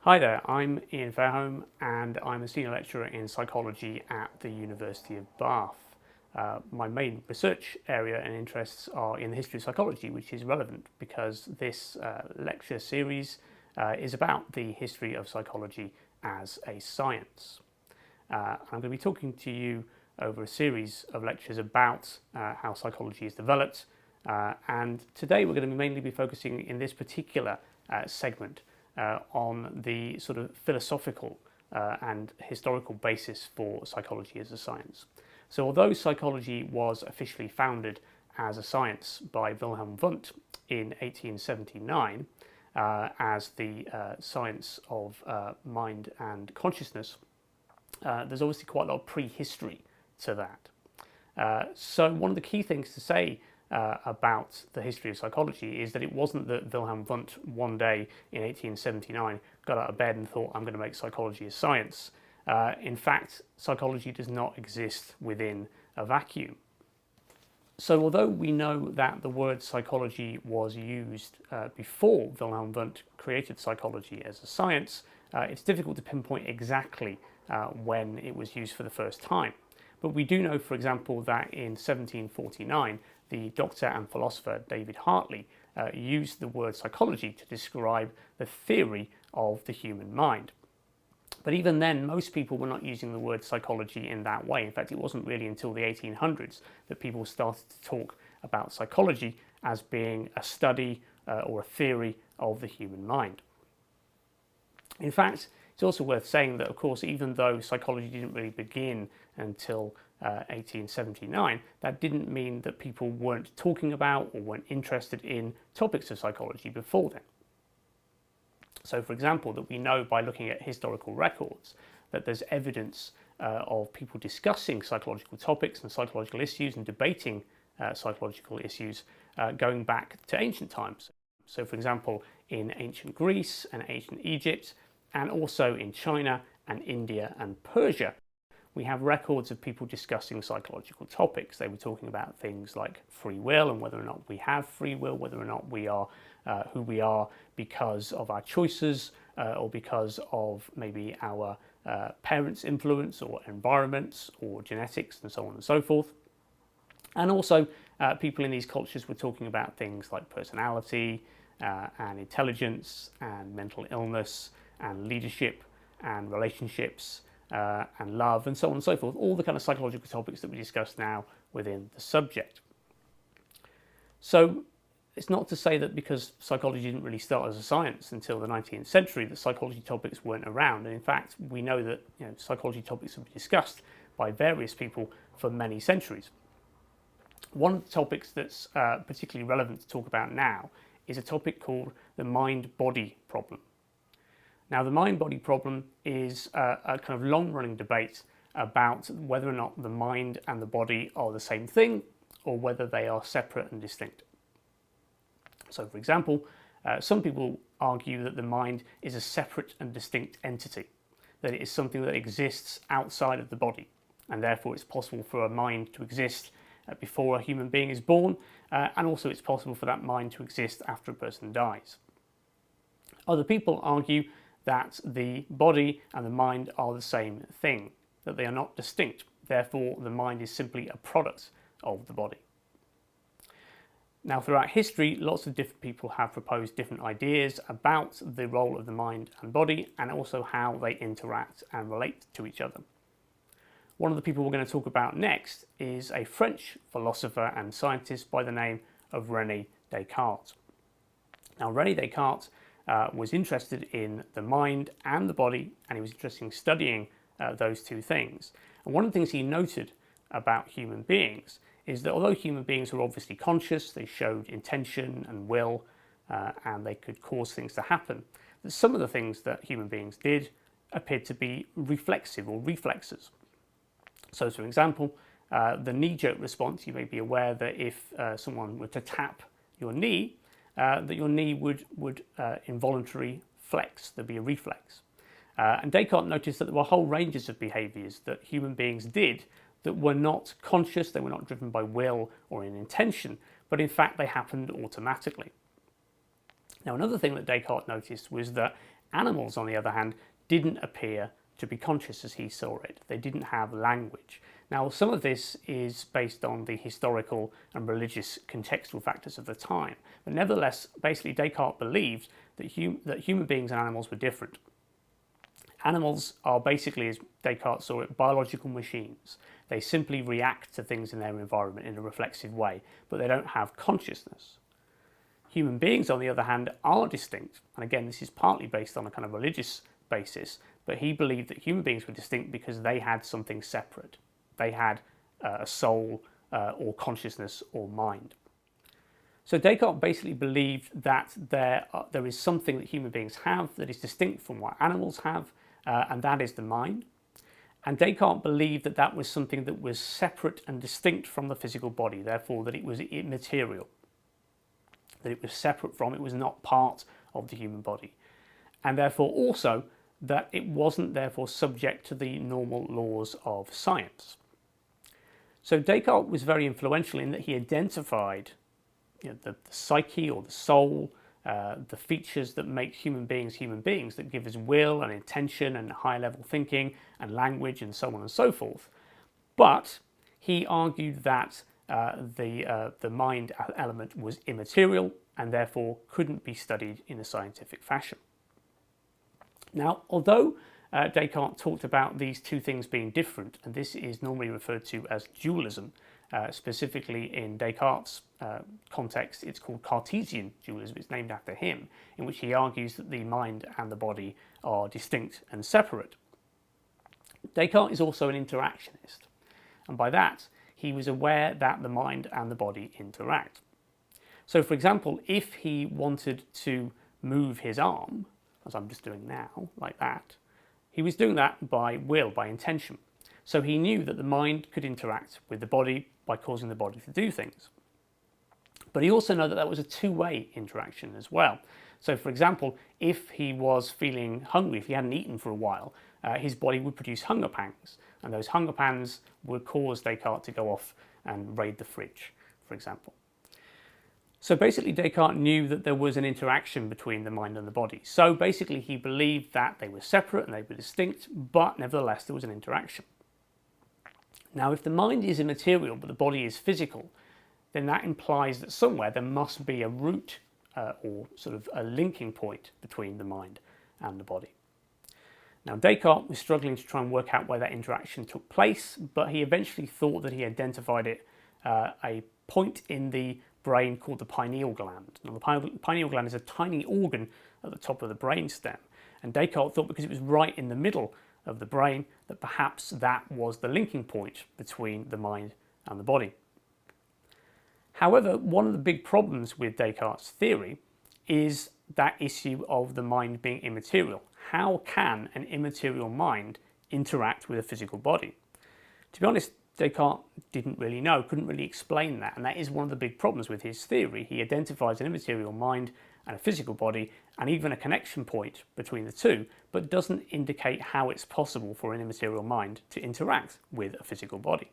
Hi there, I'm Ian Fairholm and I'm a senior lecturer in psychology at the University of Bath. My main research area and interests are in the history of psychology, which is relevant because this lecture series is about the history of psychology as a science. I'm going to be talking to you over a series of lectures about how psychology is developed, and today we're going to mainly be focusing in this particular segment on the sort of philosophical and historical basis for psychology as a science. So although psychology was officially founded as a science by Wilhelm Wundt in 1879 as the science of mind and consciousness, there's obviously quite a lot of prehistory to that. So one of the key things to say about the history of psychology is that it wasn't that Wilhelm Wundt one day in 1879 got out of bed and thought, I'm going to make psychology a science. In fact, psychology does not exist within a vacuum. So although we know that the word psychology was used before Wilhelm Wundt created psychology as a science, it's difficult to pinpoint exactly when it was used for the first time. But we do know, for example, that in 1749, the doctor and philosopher David Hartley used the word psychology to describe the theory of the human mind. But even then, most people were not using the word psychology in that way. In fact, it wasn't really until the 1800s that people started to talk about psychology as being a study or a theory of the human mind. In fact, it's also worth saying that, of course, even though psychology didn't really begin until 1879, that didn't mean that people weren't talking about or weren't interested in topics of psychology before then. So, for example, that we know by looking at historical records that there's evidence of people discussing psychological topics and psychological issues and debating psychological issues going back to ancient times. So, for example, in ancient Greece and ancient Egypt, and also in China and India and Persia, we have records of people discussing psychological topics. They were talking about things like free will and whether or not we have free will, whether or not we are who we are because of our choices or because of maybe our parents' influence or environments or genetics and so on and so forth. And also people in these cultures were talking about things like personality and intelligence and mental illness and leadership and relationships and love and so on and so forth, all the kind of psychological topics that we discuss now within the subject. So it's not to say that because psychology didn't really start as a science until the 19th century that psychology topics weren't around, and in fact we know that psychology topics have been discussed by various people for many centuries. One of the topics that's particularly relevant to talk about now is a topic called the mind-body problem. Now, the mind-body problem is a kind of long-running debate about whether or not the mind and the body are the same thing or whether they are separate and distinct. So, for example, some people argue that the mind is a separate and distinct entity, that it is something that exists outside of the body, and therefore it's possible for a mind to exist before a human being is born, and also it's possible for that mind to exist after a person dies. Other people argue that the body and the mind are the same thing, that they are not distinct, therefore the mind is simply a product of the body. Now, throughout history, lots of different people have proposed different ideas about the role of the mind and body and also how they interact and relate to each other. One of the people we're going to talk about next is a French philosopher and scientist by the name of René Descartes. Now, René Descartes was interested in the mind and the body, and he was interested in studying those two things. And one of the things he noted about human beings is that although human beings were obviously conscious, they showed intention and will, and they could cause things to happen, that some of the things that human beings did appeared to be reflexive or reflexes. So, for example, the knee-jerk response, you may be aware that if someone were to tap your knee, that your knee would involuntarily flex, there'd be a reflex. And Descartes noticed that there were whole ranges of behaviours that human beings did that were not conscious, they were not driven by will or an intention, but in fact they happened automatically. Now, another thing that Descartes noticed was that Animals, on the other hand, didn't appear to be conscious as he saw it. They didn't have language. Now, some of this is based on the historical and religious contextual factors of the time, but nevertheless, basically Descartes believed that human beings and animals were different. Animals are basically, as Descartes saw it, biological machines. They simply react to things in their environment in a reflexive way, but they don't have consciousness. Human beings, on the other hand, are distinct, and again, this is partly based on a kind of religious basis, but he believed that human beings were distinct because they had something separate. They had a soul or consciousness or mind. So Descartes basically believed that there is something that human beings have that is distinct from what animals have, and that is the mind. And Descartes believed that that was something that was separate and distinct from the physical body, therefore that it was immaterial, that it was separate from, it was not part of the human body, and therefore also that it wasn't therefore subject to the normal laws of science. So Descartes was very influential in that he identified the psyche or the soul, the features that make human beings, that give us will and intention and high level thinking and language and so on and so forth. But he argued that the mind element was immaterial and therefore couldn't be studied in a scientific fashion. Now, although Descartes talked about these two things being different, and this is normally referred to as dualism, specifically in Descartes' context, it's called Cartesian dualism, it's named after him, in which he argues that the mind and the body are distinct and separate. Descartes is also an interactionist, and by that he was aware that the mind and the body interact. So, for example, if he wanted to move his arm, as I'm just doing now, like that, he was doing that by will, by intention. So he knew that the mind could interact with the body by causing the body to do things. But he also knew that that was a two-way interaction as well. So, for example, if he was feeling hungry, if he hadn't eaten for a while, his body would produce hunger pangs, and those hunger pangs would cause Descartes to go off and raid the fridge, for example. So basically Descartes knew that there was an interaction between the mind and the body. So basically he believed that they were separate and they were distinct, but nevertheless there was an interaction. Now, if the mind is immaterial but the body is physical, then that implies that somewhere there must be a root or sort of a linking point between the mind and the body. Now, Descartes was struggling to try and work out where that interaction took place, but he eventually thought that he identified it a point in the brain called the pineal gland. Now, the pineal gland is a tiny organ at the top of the brainstem, and Descartes thought because it was right in the middle of the brain that perhaps that was the linking point between the mind and the body. However, one of the big problems with Descartes' theory is that issue of the mind being immaterial. How can an immaterial mind interact with a physical body? To be honest, Descartes didn't really know, couldn't really explain that, and that is one of the big problems with his theory. He identifies an immaterial mind and a physical body, and even a connection point between the two, but doesn't indicate how it's possible for an immaterial mind to interact with a physical body.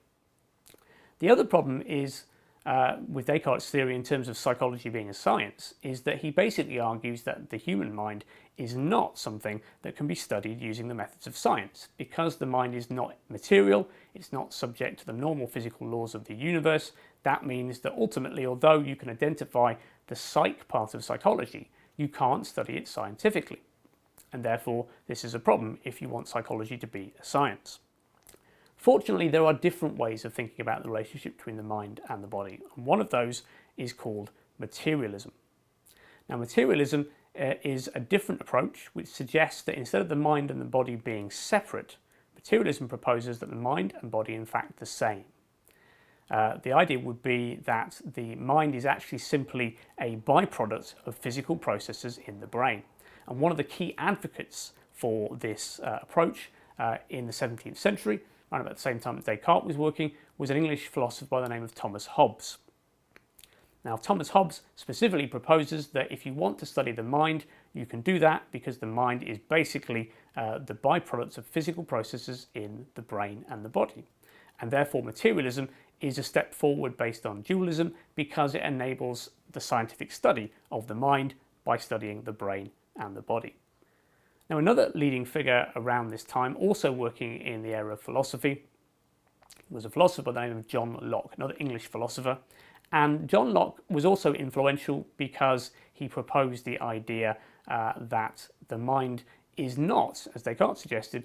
The other problem is with Descartes' theory in terms of psychology being a science, is that he basically argues that the human mind is not something that can be studied using the methods of science. Because the mind is not material, it's not subject to the normal physical laws of the universe, that means that ultimately, although you can identify the psych part of psychology, you can't study it scientifically. And therefore, this is a problem if you want psychology to be a science. Fortunately, there are different ways of thinking about the relationship between the mind and the body, and one of those is called materialism. Now, materialism is a different approach which suggests that instead of the mind and the body being separate, materialism proposes that the mind and body are in fact the same. The idea would be that the mind is actually simply a byproduct of physical processes in the brain. And one of the key advocates for this approach in the 17th century, around about the same time that Descartes was working, was an English philosopher by the name of Thomas Hobbes. Now, Thomas Hobbes specifically proposes that if you want to study the mind, you can do that because the mind is basically the byproducts of physical processes in the brain and the body. And therefore, materialism is a step forward based on dualism because it enables the scientific study of the mind by studying the brain and the body. Now, another leading figure around this time, also working in the area of philosophy, was a philosopher by the name of John Locke, another English philosopher. And John Locke was also influential because he proposed the idea that the mind is not, as Descartes suggested,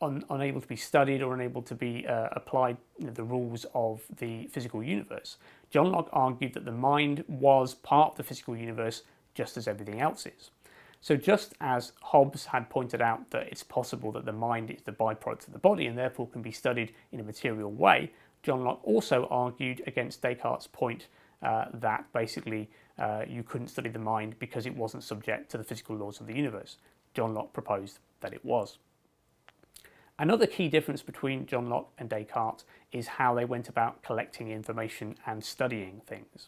unable to be studied or unable to be applied the rules of the physical universe. John Locke argued that the mind was part of the physical universe just as everything else is. So just as Hobbes had pointed out that it's possible that the mind is the byproduct of the body and therefore can be studied in a material way, John Locke also argued against Descartes' point that basically you couldn't study the mind because it wasn't subject to the physical laws of the universe. John Locke proposed that it was. Another key difference between John Locke and Descartes is how they went about collecting information and studying things.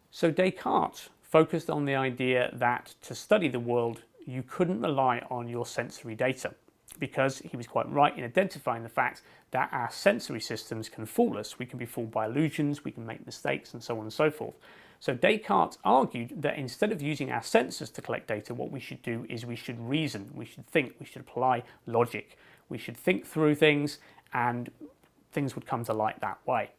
So Descartes focused on the idea that to study the world you couldn't rely on your sensory data, because he was quite right in identifying the fact that our sensory systems can fool us. We can be fooled by illusions, we can make mistakes, and so on and so forth. So Descartes argued that instead of using our senses to collect data, what we should do is we should reason, we should think, we should apply logic. We should think through things and things would come to light that way.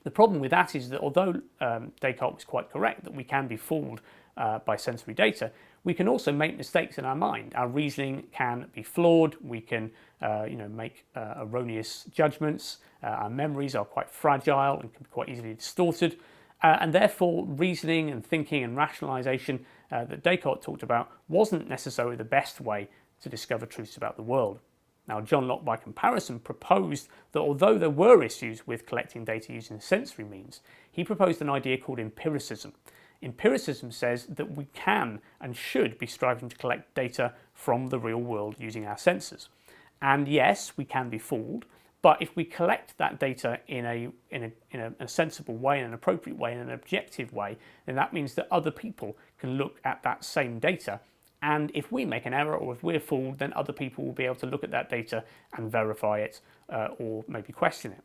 The problem with that is that although Descartes was quite correct that we can be fooled by sensory data, we can also make mistakes in our mind. Our reasoning can be flawed, we can make erroneous judgments, our memories are quite fragile and can be quite easily distorted, and therefore reasoning and thinking and rationalisation that Descartes talked about wasn't necessarily the best way to discover truths about the world. Now, John Locke, by comparison, proposed that although there were issues with collecting data using sensory means, he proposed an idea called empiricism. Empiricism says that we can and should be striving to collect data from the real world using our senses. And yes, we can be fooled, but if we collect that data in a sensible way, in an appropriate way, in an objective way, then that means that other people can look at that same data. And if we make an error or if we're fooled, then other people will be able to look at that data and verify it or maybe question it.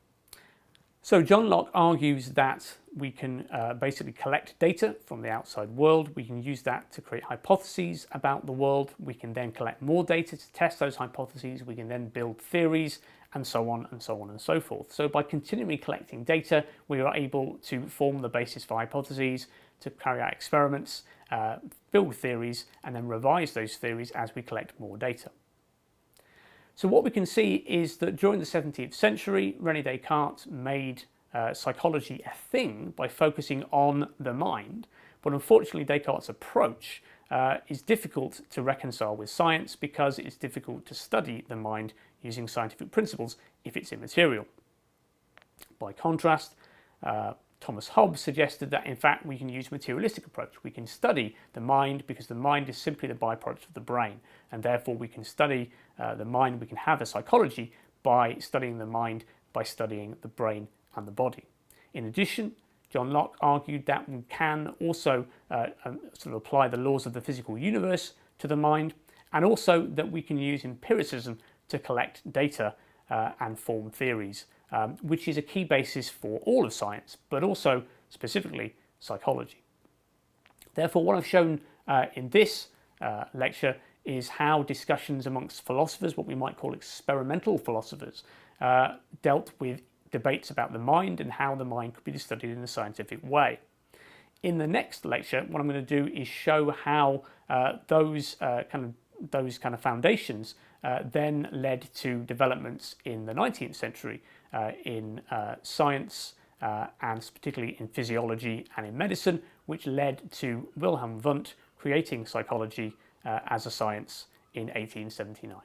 So John Locke argues that we can basically collect data from the outside world. We can use that to create hypotheses about the world. We can then collect more data to test those hypotheses. We can then build theories and so on and so on and so forth. So by continually collecting data, we are able to form the basis for hypotheses, to carry out experiments, build theories, and then revise those theories as we collect more data. So what we can see is that during the 17th century, René Descartes made psychology a thing by focusing on the mind, but unfortunately Descartes' approach is difficult to reconcile with science because it's difficult to study the mind using scientific principles if it's immaterial. By contrast, Thomas Hobbes suggested that in fact we can use a materialistic approach. We can study the mind because the mind is simply the byproduct of the brain, and therefore we can study the mind, we can have a psychology by studying the mind, by studying the brain and the body. In addition, John Locke argued that we can also sort of apply the laws of the physical universe to the mind, and also that we can use empiricism to collect data and form theories, which is a key basis for all of science, but also specifically psychology. Therefore, what I've shown in this lecture is how discussions amongst philosophers, what we might call experimental philosophers, dealt with debates about the mind and how the mind could be studied in a scientific way. In the next lecture, what I'm going to do is show how those kind of foundations then led to developments in the 19th century in science and particularly in physiology and in medicine, which led to Wilhelm Wundt creating psychology as a science in 1879.